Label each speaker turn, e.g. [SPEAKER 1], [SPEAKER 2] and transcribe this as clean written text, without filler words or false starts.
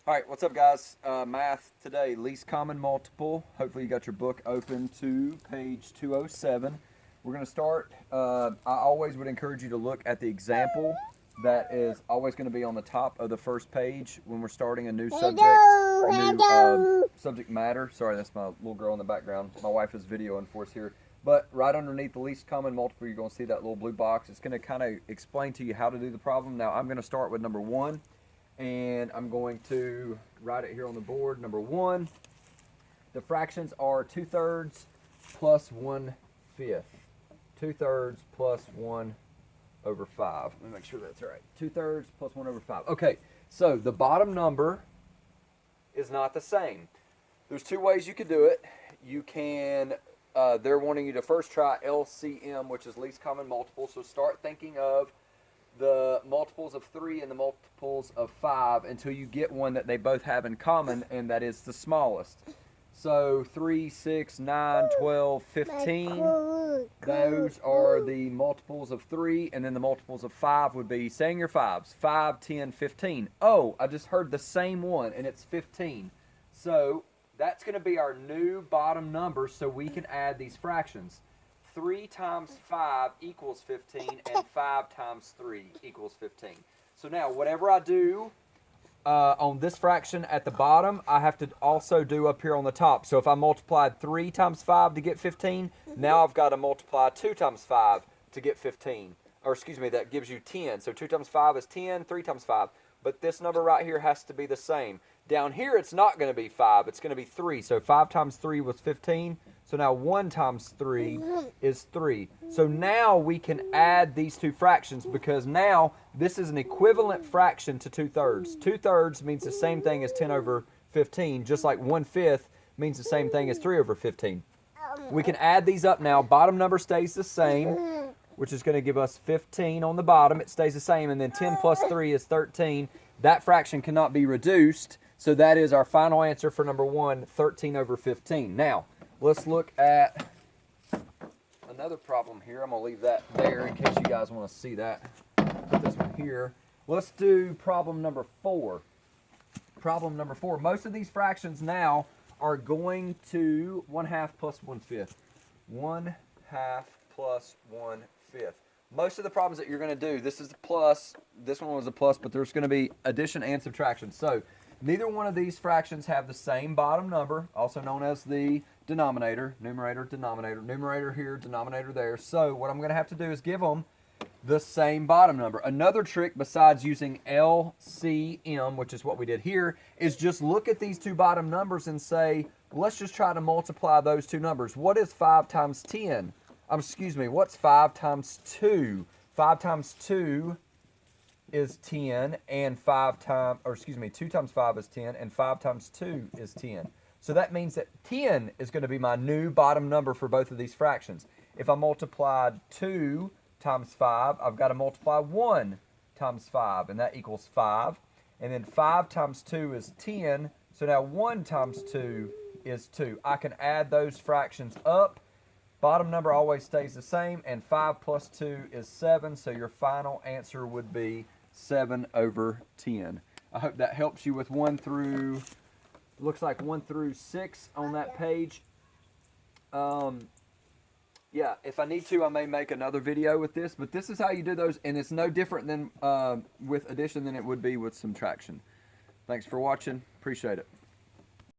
[SPEAKER 1] All right, what's up, guys? Math today, least common multiple. Hopefully you got your book open to page 207. We're going to start. I always would encourage you to look at the example that is always going to be on the top of the first page when we're starting a new subject matter. Sorry, that's my little girl in the background. My wife is videoing for us here. But right underneath the least common multiple, you're going to see that little blue box. It's going to kind of explain to you how to do the problem. Now, I'm going to start with number 1. And I'm going to write it here on the board. Number 1, the fractions are 2/3 plus 1/5. 2/3 plus 1 over 5. Let me make sure that's right. 2/3 plus 1 over 5. Okay, so the bottom number is not the same. There's 2 ways you could do it. You can, they're wanting you to first try LCM, which is least common multiple. So start thinking of the multiples of 3 and the multiples of 5 until you get one that they both have in common, and that is the smallest. So 3, 6, 9, 12, 15, those are the multiples of 3, and then the multiples of 5 would be, saying your 5s, 5, 10, 15. Oh, I just heard the same one, and it's 15. So that's going to be our new bottom number, so we can add these fractions. 3 times 5 equals 15, and 5 times 3 equals 15. So now, whatever I do on this fraction at the bottom, I have to also do up here on the top. So if I multiplied 3 times 5 to get 15, now I've got to multiply 2 times 5 to get 15. Or excuse me, that gives you 10. So 2 times 5 is 10, 3 times 5. But this number right here has to be the same. Down here, it's not going to be 5. It's going to be 3. So 5 times 3 was 15. So now 1 times 3 is 3. So now we can add these 2 fractions, because now this is an equivalent fraction to 2/3. 2/3 means the same thing as 10 over 15, just like 1/5 means the same thing as 3 over 15. We can add these up now. Bottom number stays the same, which is going to give us 15 on the bottom. It stays the same, and then 10 plus 3 is 13. That fraction cannot be reduced, so that is our final answer for number 1, 13 over 15. Now, let's look at another problem here. I'm going to leave that there in case you guys want to see that. Put this one here. Let's do problem number 4. Problem number 4. Most of these fractions now are going to 1/2 plus 1/5. 1/2 plus 1/5. Most of the problems that you're going to do, this is a plus, this one was a plus, but there's going to be addition and subtraction. So neither one of these fractions have the same bottom number, also known as the denominator, numerator, denominator, numerator here, denominator there. So what I'm going to have to do is give them the same bottom number. Another trick besides using LCM, which is what we did here, is just look at these 2 bottom numbers and say, let's just try to multiply those 2 numbers. What is 5 times 10? What's 5 times 2? 5 times 2 is 10, and 2 times 5 is 10, and 5 times 2 is 10. So that means that 10 is going to be my new bottom number for both of these fractions. If I multiplied 2 times 5, I've got to multiply 1 times 5, and that equals 5. And then 5 times 2 is 10, so now 1 times 2 is 2. I can add those fractions up. Bottom number always stays the same, and 5 plus 2 is 7, so your final answer would be 7 over 10. I hope that helps you with 1 through, looks like 1 through 6 on that page. Yeah, if I need to, I may make another video with this, but this is how you do those, and it's no different than with addition than it would be with subtraction. Thanks for watching. Appreciate it.